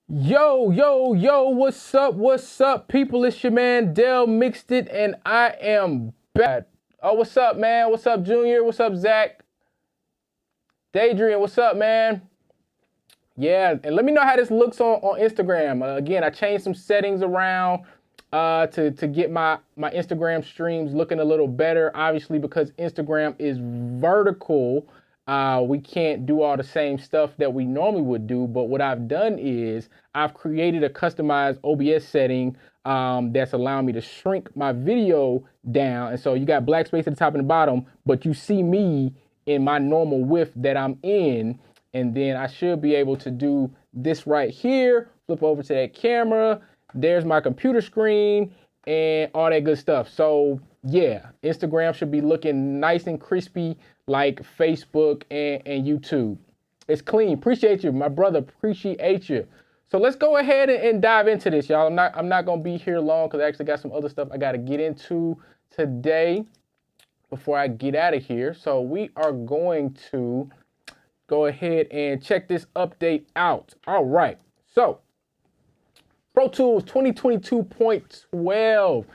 Yo, what's up, people? It's your man, Dell Mixed It, and I am back. Oh, what's up, man? What's up, Junior? What's up, Zach? Daydream, what's up, man? Yeah, and let me know how this looks on Instagram. Again, I changed some settings around to get my Instagram streams looking a little better. Obviously, because Instagram is vertical, we can't do all the same stuff that we normally would do. But what I've done is I've created a customized OBS setting that's allowing me to shrink my video down. And so you got black space at the top and the bottom, but you see me in my normal width that I'm in. And then I should be able to do this right here, flip over to that camera. There's my computer screen and all that good stuff. So yeah, Instagram should be looking nice and crispy like Facebook and YouTube. It's clean. Appreciate you, my brother. Appreciate you. So let's go ahead and dive into this, y'all. I'm not gonna be here long because I actually got some other stuff I gotta get into today before I get out of here. So we are going to go ahead and check this update out. All right, so Pro Tools 2022.12.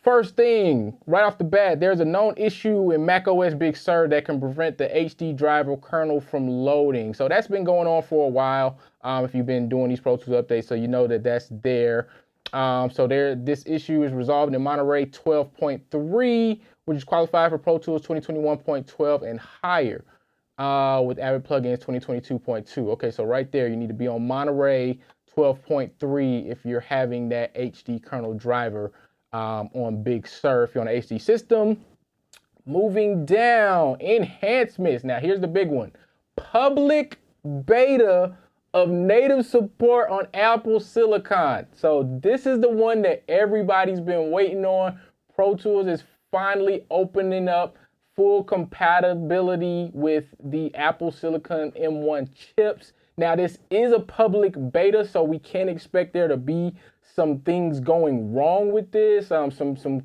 First thing, right off the bat, there's a known issue in macOS Big Sur that can prevent the HD driver kernel from loading. So that's been going on for a while. If you've been doing these Pro Tools updates, so you know that that's there. This issue is resolved in Monterey 12.3, which is qualified for Pro Tools 2021.12 and higher. With Avid plugins 2022.2. Okay, so right there, you need to be on Monterey 12.3 if you're having that HD kernel driver on Big Sur if you're on an HD system. Moving down, enhancements. Now, here's the big one. Public beta of native support on Apple Silicon. So this is the one that everybody's been waiting on. Pro Tools is finally opening up full compatibility with the Apple Silicon M1 chips. Now, this is a public beta, so we can expect there to be some things going wrong with this, some things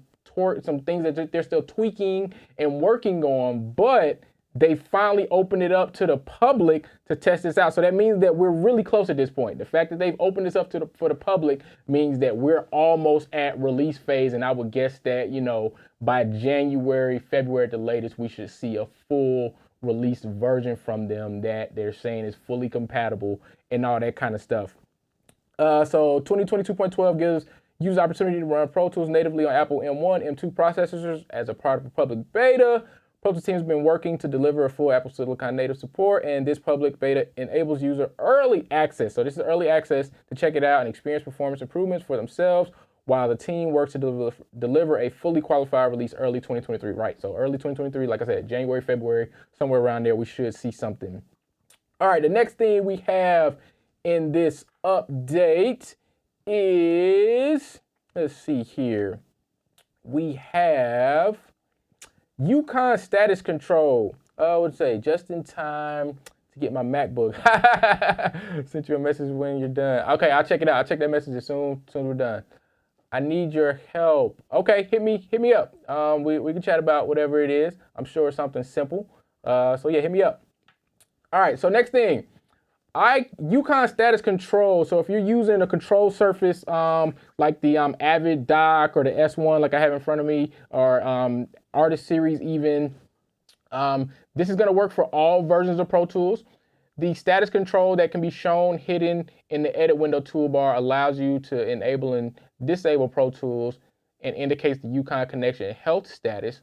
that they're still tweaking and working on, but they finally opened it up to the public to test this out. So that means that we're really close at this point. The fact that they've opened this up for the public means that we're almost at release phase, and I would guess that, you know, by January, February at the latest, we should see a full released version from them that they're saying is fully compatible and all that kind of stuff. So 2022.12 gives users opportunity to run Pro Tools natively on Apple M1, M2 processors as a part of the public beta. Pro Tools team has been working to deliver a full Apple Silicon native support, and this public beta enables user early access. So this is early access to check it out and experience performance improvements for themselves while the team works to deliver a fully qualified release early 2023. Right, so early 2023, like I said, January, February, somewhere around there, we should see something. All right, the next thing we have in this update is, let's see here, we have UConn status control. I would say just in time to get my MacBook. Sent you a message when you're done. Okay, I'll check it out. I'll check that message as soon as we're done. I need your help. Okay, hit me up. We can chat about whatever it is. I'm sure it's something simple. So yeah, hit me up. All right, so next thing. UConn status control. So if you're using a control surface like the Avid dock or the S1 like I have in front of me, or Artist Series even, this is going to work for all versions of Pro Tools. The status control that can be shown hidden in the edit window toolbar allows you to enable and disable Pro Tools and indicates the UConn connection health status.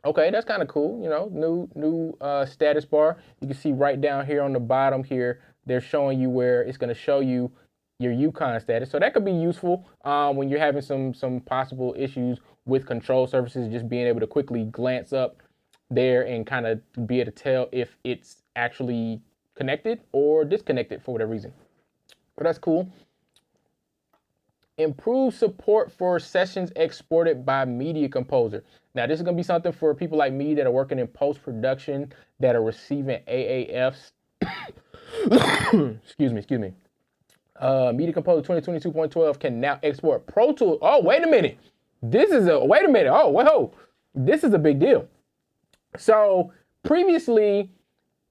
Okay, that's kind of cool. You know, new status bar. You can see right down here on the bottom here, they're showing you where it's going to show you your UConn status. So that could be useful when you're having some possible issues with control surfaces, just being able to quickly glance up there and kind of be able to tell if it's actually connected or disconnected for whatever reason. But that's cool. Improve support for sessions exported by Media Composer. Now, this is going to be something for people like me that are working in post-production, that are receiving AAFs. Excuse me. Media Composer 2022.12 can now export Pro Tools. Oh, wait a minute. This is a big deal. So previously,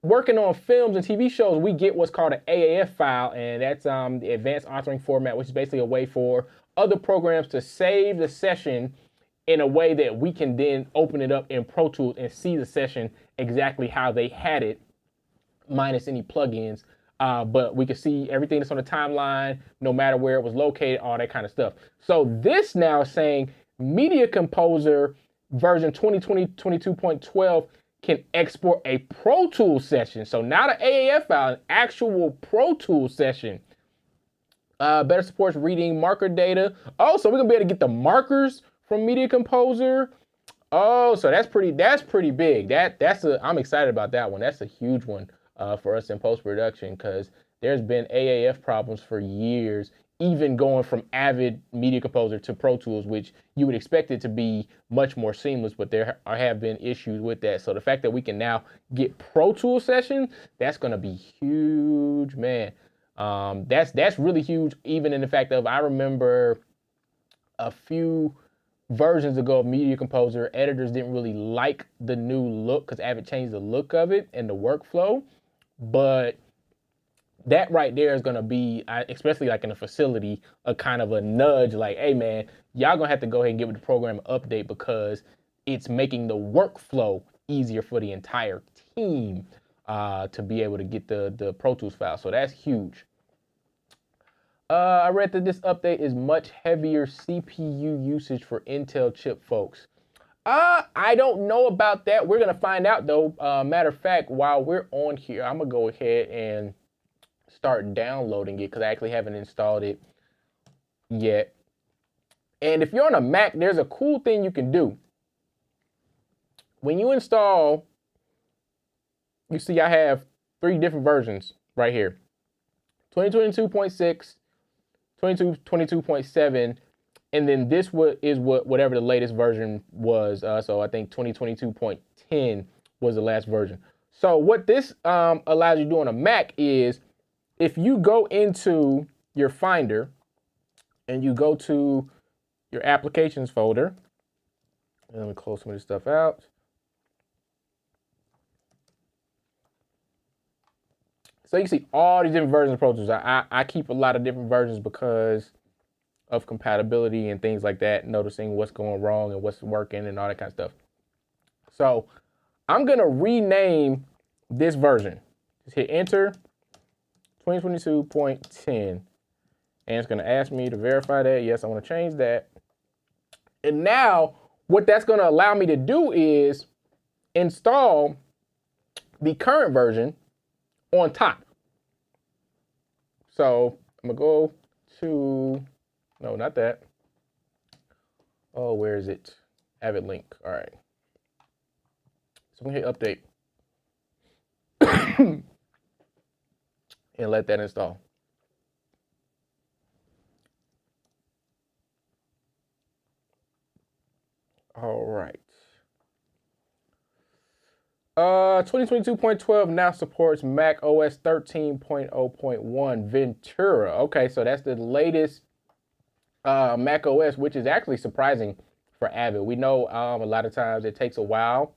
working on films and TV shows, we get what's called an AAF file, and that's the advanced authoring format, which is basically a way for other programs to save the session in a way that we can then open it up in Pro Tools and see the session exactly how they had it, minus any plugins. But we can see everything that's on the timeline, no matter where it was located, all that kind of stuff. So this now is saying Media Composer version 2020-22.12 can export a Pro Tools session. So not an AAF file, an actual Pro Tools session. Better supports reading marker data. Oh, so we're gonna be able to get the markers from Media Composer. Oh, so that's pretty big. I'm excited about that one. That's a huge one for us in post-production, because there's been AAF problems for years, even going from Avid Media Composer to Pro Tools, which you would expect it to be much more seamless, but there have been issues with that. So the fact that we can now get Pro Tools sessions, that's gonna be huge, man. That's really huge, even in the fact of, I remember a few versions ago of Media Composer, editors didn't really like the new look because Avid changed the look of it and the workflow. But that right there is gonna be, especially like in a facility, a kind of a nudge, like, hey man, y'all gonna have to go ahead and give the program an update, because it's making the workflow easier for the entire team to be able to get the Pro Tools file. So that's huge. I read that this update is much heavier CPU usage for Intel chip folks. I don't know about that. We're gonna find out though. Matter of fact, while we're on here, I'm gonna go ahead and start downloading it, because I actually haven't installed it yet. And if you're on a Mac, there's a cool thing you can do. When you install, you see I have 3 different versions right here. 2022.6, 22.7, and then this is whatever the latest version was. So I think 2022.10 was the last version. So what this allows you to do on a Mac is, if you go into your Finder and you go to your Applications folder, and let me close some of this stuff out. So you can see all these different versions of Pro Tools. I keep a lot of different versions because of compatibility and things like that, noticing what's going wrong and what's working and all that kind of stuff. So I'm gonna rename this version. Just hit enter, 2022.10. And it's gonna ask me to verify that. Yes, I wanna change that. And now what that's gonna allow me to do is install the current version on top. So I'm gonna go to, no, not that. Oh, where is it? Avid link. All right. So I'm gonna hit update and let that install. All right. 2022.12 now supports Mac OS 13.0.1 Ventura. Okay, so that's the latest Mac OS, which is actually surprising for Avid. We know a lot of times it takes a while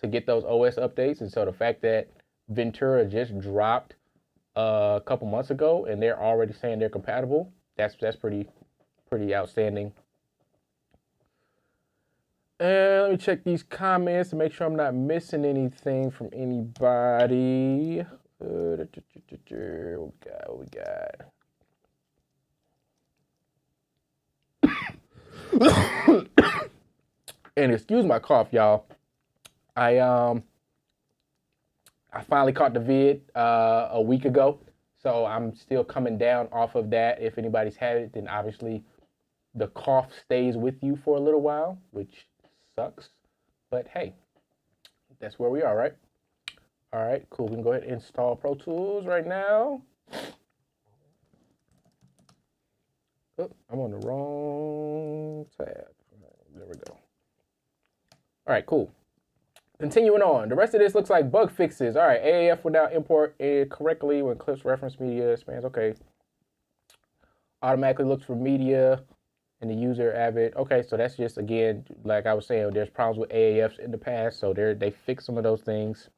to get those OS updates, and so the fact that Ventura just dropped a couple months ago and they're already saying they're compatible, that's pretty outstanding. And let me check these comments to make sure I'm not missing anything from anybody. What we got? And excuse my cough, y'all. I finally caught the vid a week ago, so I'm still coming down off of that. If anybody's had it, then obviously the cough stays with you for a little while, which sucks, but hey, that's where we are, right? All right, cool. We can go ahead and install Pro Tools right now. Oh, I'm on the wrong tab. There we go. All right, cool. Continuing on. The rest of this looks like bug fixes. All right, AAF will now import it correctly when clips reference media spans. Okay. Automatically looks for media and the user Avid. Okay, so that's just, again, like I was saying, there's problems with AAFs in the past, so they fixed some of those things.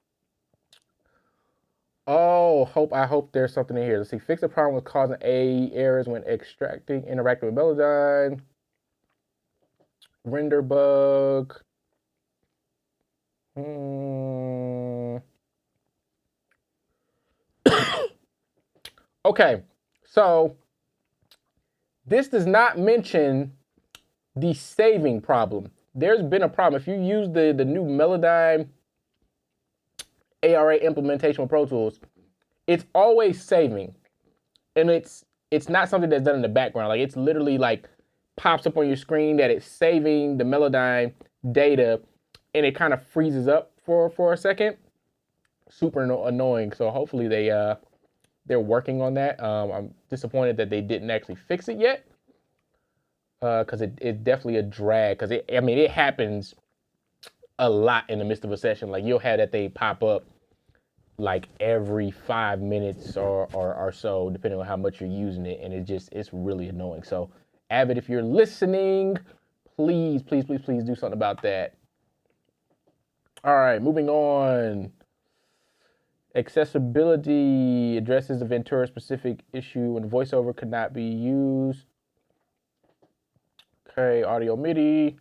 Oh, I hope there's something in here. Let's see. Fix the problem with causing A errors when extracting, interacting with Melodyne. Render bug. Okay, so this does not mention the saving problem. There's been a problem. If you use the new Melodyne ARA implementation with Pro Tools, it's always saving. And it's not something that's done in the background. Like it's literally like pops up on your screen that it's saving the Melodyne data and it kind of freezes up for a second. Super annoying. So hopefully they're working on that. I'm disappointed that they didn't actually fix it yet. Because it's definitely a drag. Because it happens a lot in the midst of a session. Like you'll have that thing pop up like every 5 minutes or so, depending on how much you're using it, and it's really annoying. So, Avid, if you're listening, please do something about that. All right, moving on. Accessibility addresses the Ventura specific issue when voiceover could not be used. Okay, audio MIDI.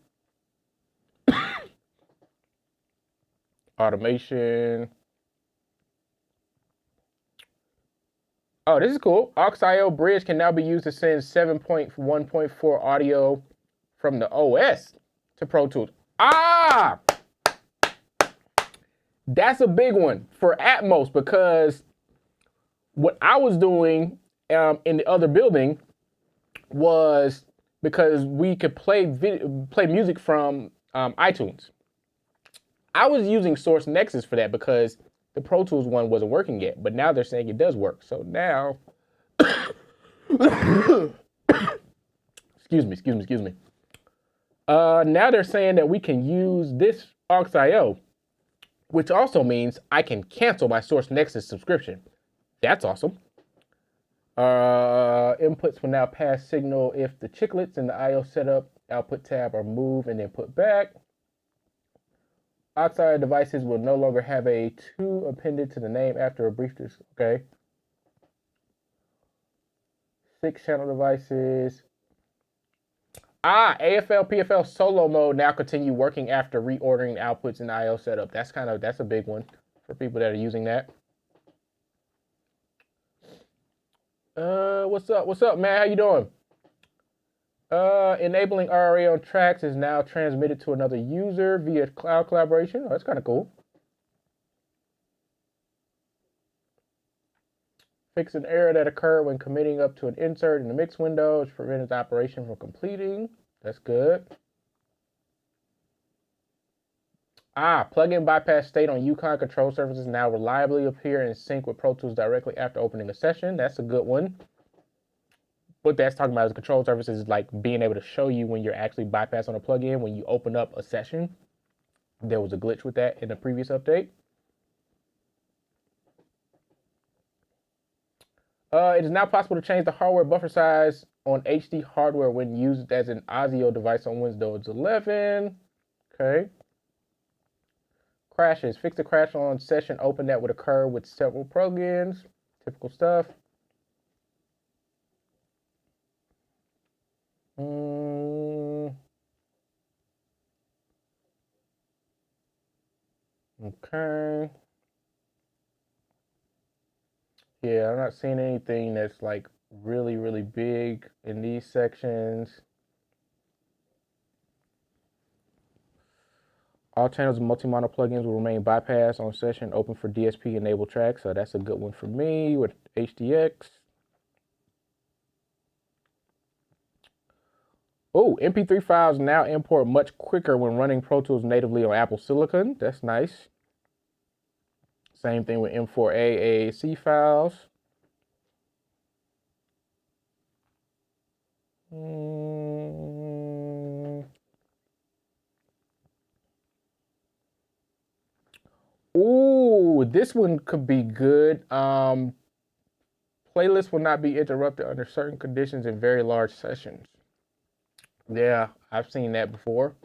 Automation. Oh, this is cool. aux.io bridge can now be used to send 7.1.4 audio from the OS to Pro Tools. Ah! That's a big one for Atmos, because what I was doing in the other building was, because we could play music from iTunes. I was using Source Nexus for that because the Pro Tools one wasn't working yet, but now they're saying it does work. So now, excuse me. Now they're saying that we can use this aux.io, which also means I can cancel my Source Nexus subscription. That's awesome. Inputs will now pass signal if the chiclets in the I/O setup output tab are moved and then put back. Aux.io devices will no longer have a 2 appended to the name after a brief. Okay. 6-channel devices. AFL PFL solo mode now continue working after reordering outputs in the I/O setup. That's a big one for people that are using that. What's up, man? How you doing? Enabling ARA on tracks is now transmitted to another user via cloud collaboration. Oh, that's kind of cool. Fix an error that occurred when committing up to an insert in the mix window, which prevented the operation from completing. That's good. Plugin bypass state on UConn control surfaces now reliably appear in sync with Pro Tools directly after opening a session. That's a good one. What that's talking about is control surfaces is like being able to show you when you're actually bypassing a plugin when you open up a session. There was a glitch with that in the previous update. It is now possible to change the hardware buffer size on HD hardware when used as an ASIO device on Windows 11. Okay. Crashes. Fix the crash on session open that would occur with several plugins. Typical stuff. Okay. Yeah, I'm not seeing anything that's like really big in these sections. All channels of multi-mono plugins will remain bypassed on session open for DSP enabled tracks. So that's a good one for me with HDX. Oh, MP3 files now import much quicker when running Pro Tools natively on Apple Silicon. That's nice. Same thing with M4A AAC files. Ooh, this one could be good. Playlists will not be interrupted under certain conditions in very large sessions. Yeah, I've seen that before.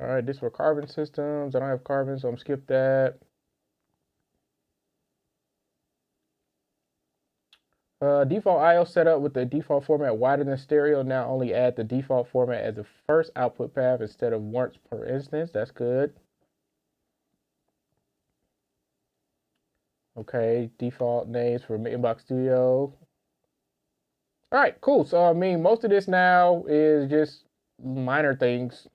All right, this for carbon systems. I don't have carbon, so I'm skip that. Default I/O setup with the default format wider than stereo. Now only add the default format as the first output path instead of once per instance. That's good. Okay, default names for Inbox Studio. All right, cool. So I mean, most of this now is just minor things.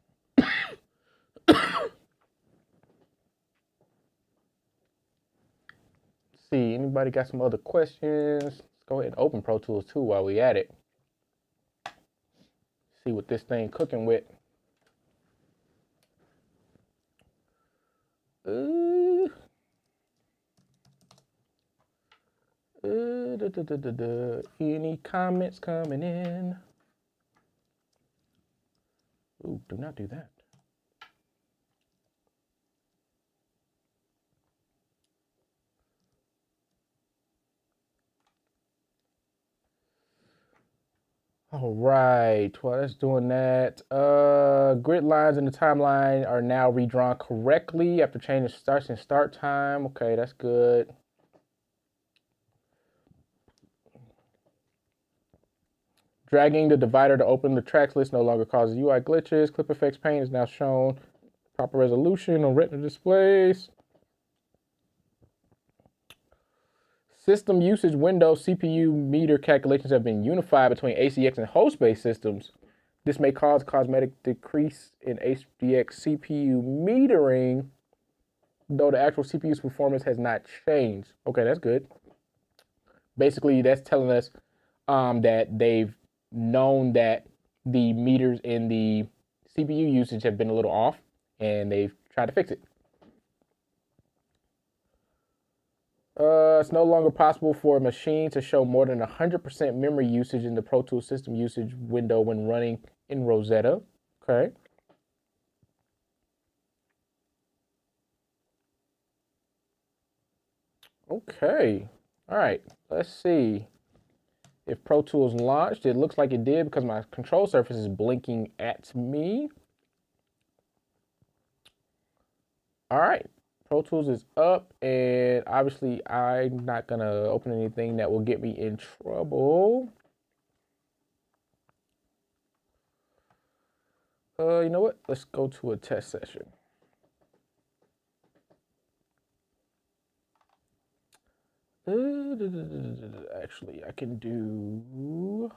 See, anybody got some other questions? Let's go ahead and open Pro Tools too while we at it. See what this thing cooking with. Any comments coming in? Ooh, do not do that. All right, well, that's doing that. Grid lines in the timeline are now redrawn correctly after changing starts and start time. Okay, that's good. Dragging the divider to open the tracks list no longer causes UI glitches. Clip effects pane is now shown. Proper resolution on retina displays. System usage window CPU meter calculations have been unified between ACX and host-based systems. This may cause a cosmetic decrease in HDX CPU metering, though the actual CPU's performance has not changed. Okay, that's good. Basically, that's telling us that they've known that the meters in the CPU usage have been a little off, and they've tried to fix it. It's no longer possible for a machine to show more than 100% memory usage in the Pro Tools system usage window when running in Rosetta. Okay. Okay. All right. Let's see if Pro Tools launched. It looks like it did because my control surface is blinking at me. All right. Pro Tools is up, and obviously I'm not gonna open anything that will get me in trouble. You know what? Let's go to a test session. Actually, I can do.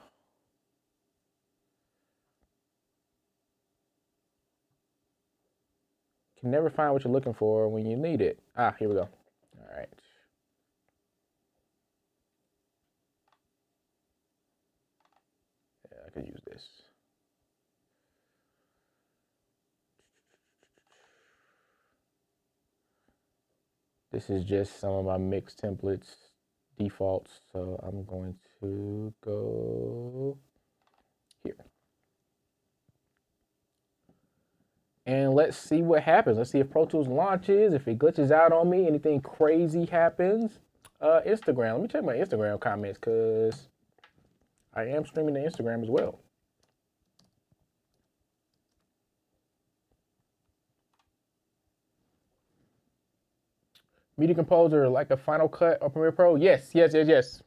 Can never find what you're looking for when you need it. Ah, here we go. All right. Yeah, I can use this. This is just some of my mix templates defaults. So I'm going to go here. And let's see what happens. Let's see if Pro Tools launches, if it glitches out on me, anything crazy happens. Instagram, let me check my Instagram comments because I am streaming to Instagram as well. Media Composer, like a Final Cut or Premiere Pro? Yes, yes, yes, yes.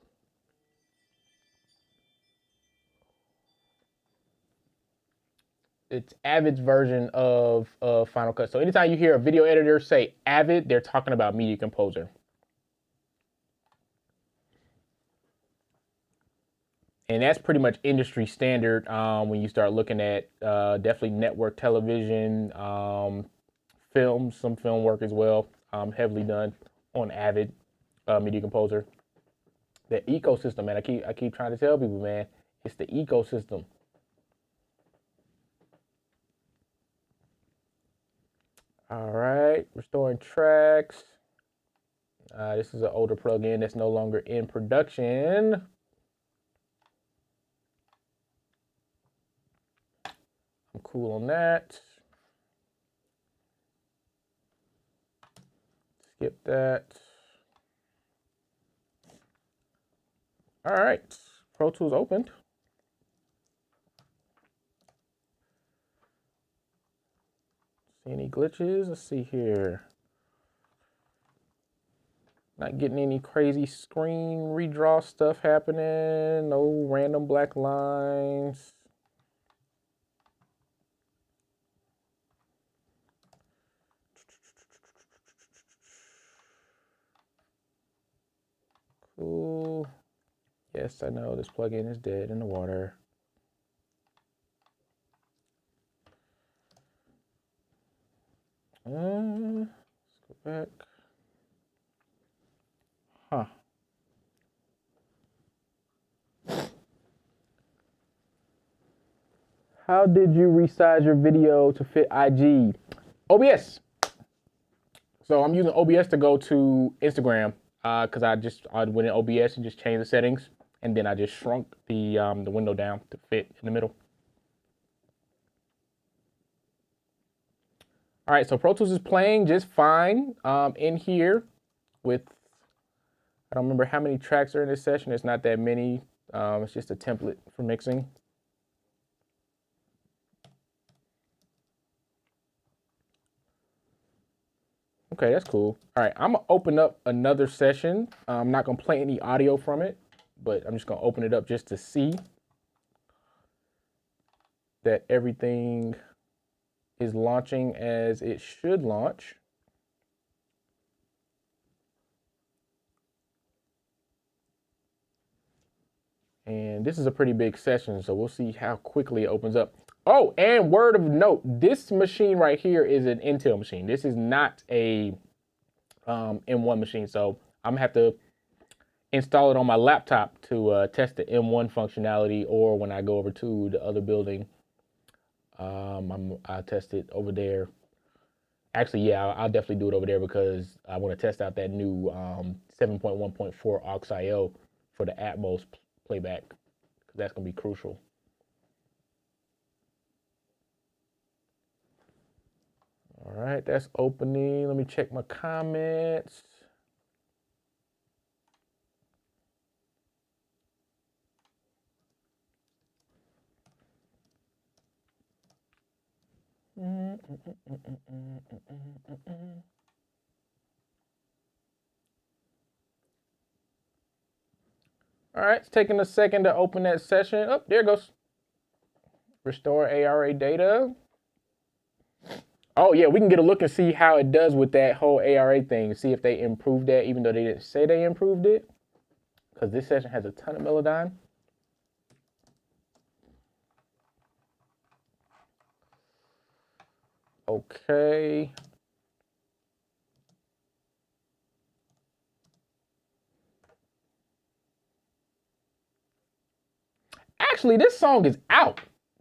It's Avid's version of Final Cut. So anytime you hear a video editor say Avid, they're talking about Media Composer. And that's pretty much industry standard when you start looking at definitely network television, film, some film work as well, heavily done on Avid Media Composer. The ecosystem, man, I keep trying to tell people, man, it's the ecosystem. All right, restoring tracks. This is an older plugin that's no longer in production. I'm cool on that. Skip that. All right, Pro Tools opened. See any glitches? Let's see here. Not getting any crazy screen redraw stuff happening. No random black lines. Cool. Yes, I know this plugin is dead in the water. Let's go back. Huh. How did you resize your video to fit IG? OBS. So I'm using OBS to go to Instagram because I went in OBS and just changed the settings, and then I just shrunk the window down to fit in the middle. All right, so Pro Tools is playing just fine in here with, I don't remember how many tracks are in this session. It's not that many. It's just a template for mixing. Okay, that's cool. All right, I'm gonna open up another session. I'm not gonna play any audio from it, but I'm just gonna open it up just to see that everything is launching as it should launch. And this is a pretty big session, so we'll see how quickly it opens up. Oh, and word of note, this machine right here is an Intel machine. This is not a M1 machine, so I'm gonna have to install it on my laptop to test the M1 functionality, or when I go over to the other building, I'll test it over there. Actually, yeah, I'll definitely do it over there because I want to test out that new 7.1.4 aux IO for the Atmos playback, because that's going to be crucial. All right, that's opening. Let me check my comments. All right, it's taking a second to open that session. Oh, there it goes. Restore ARA data. Oh yeah, we can get a look and see how it does with that whole ARA thing. See if they improved that, even though they didn't say they improved it. Because this session has a ton of Melodyne. Okay. Actually, this song is out,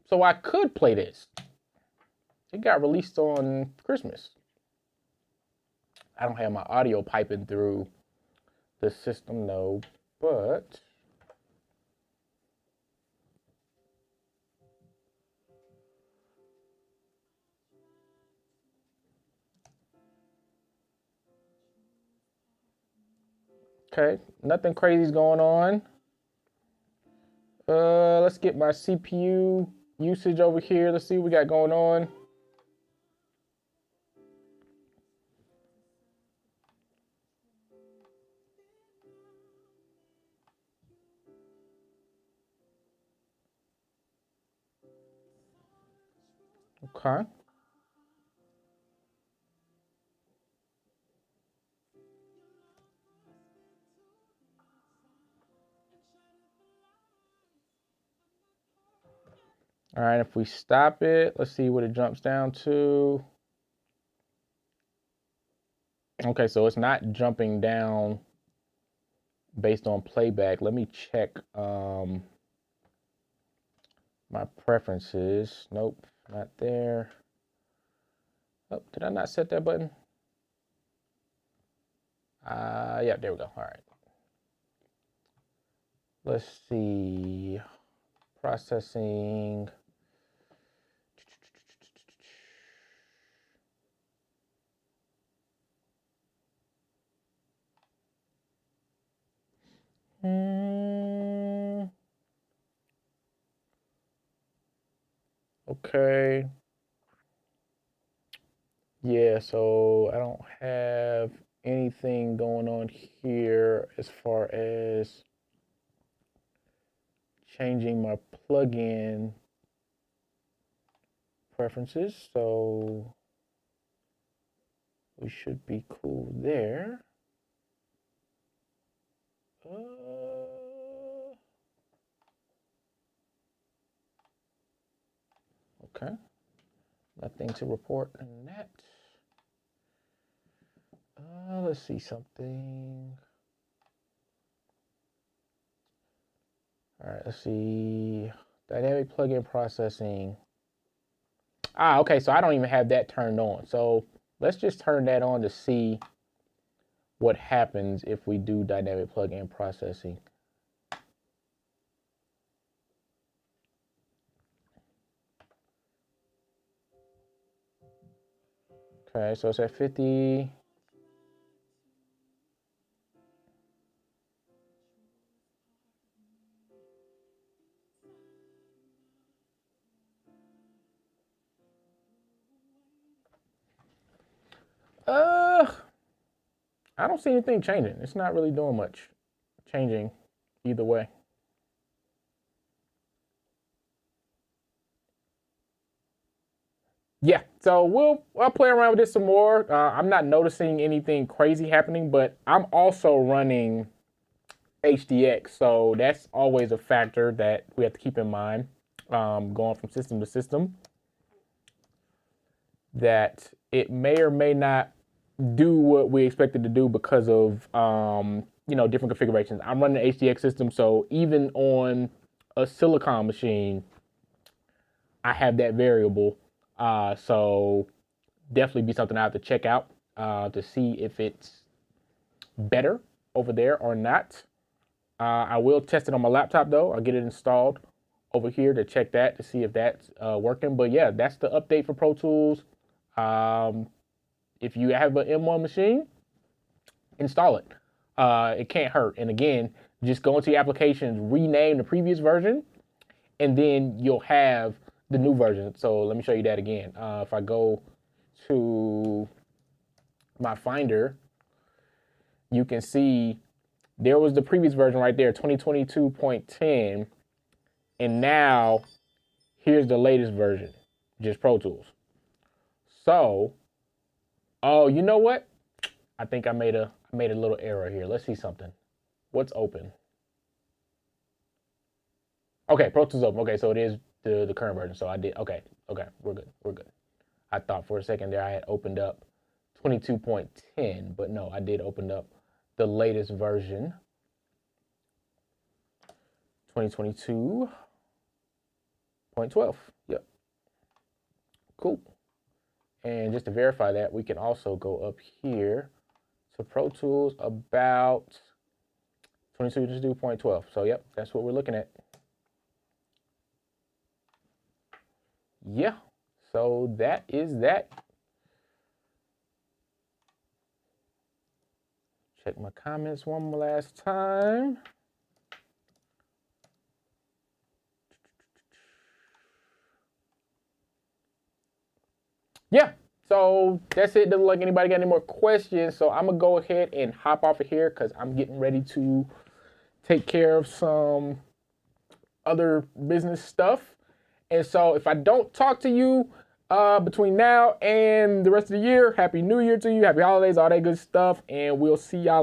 so I could play this. It got released on Christmas. I don't have my audio piping through the system though, but okay, nothing crazy is going on. Let's get my CPU usage over here. Let's see what we got going on. Okay. All right, if we stop it, let's see what it jumps down to. Okay, so it's not jumping down based on playback. Let me check my preferences. Nope, not there. Oh, did I not set that button? Yeah, there we go. All right. Let's see. Processing. Okay. Yeah, so I don't have anything going on here as far as changing my plugin preferences, so we should be cool there. Okay, nothing to report in that. Let's see something. All right, let's see. Dynamic plugin processing. Okay, so I don't even have that turned on. So let's just turn that on to see what happens if we do dynamic plugin processing. Okay, so it's at 50. I don't see anything changing. It's not really doing much changing either way. Yeah, so I'll play around with this some more. I'm not noticing anything crazy happening, but I'm also running HDX, so that's always a factor that we have to keep in mind going from system to system, that it may or may not do what we expect it to do because of different configurations. I'm running an HDX system, so even on a silicon machine, I have that variable. So definitely be something I have to check out to see if it's better over there or not. I will test it on my laptop though. I'll get it installed over here to check that to see if that's working. But yeah, that's the update for Pro Tools. If you have an M1 machine, install it. It can't hurt. And again, just go into your applications, rename the previous version, and then you'll have the new version. So let me show you that again. If I go to my Finder, you can see there was the previous version right there, 2022.10, and now here's the latest version, just Pro Tools. So, oh, you know what? I think I made a little error here. Let's see something. What's open? Okay, Pro Tools open. Okay, so it is the current version. So I did. Okay, we're good. I thought for a second there I had opened up 22.10, but no, I did open up the latest version, 2022.12. Yep. Cool. And just to verify that, we can also go up here to Pro Tools about 22.12. So yep, that's what we're looking at. Yeah, so that is that. Check my comments one last time. Yeah, so that's it. Doesn't look like anybody got any more questions. So I'm gonna go ahead and hop off of here because I'm getting ready to take care of some other business stuff. And so if I don't talk to you between now and the rest of the year, Happy New Year to you, Happy Holidays, all that good stuff. And we'll see y'all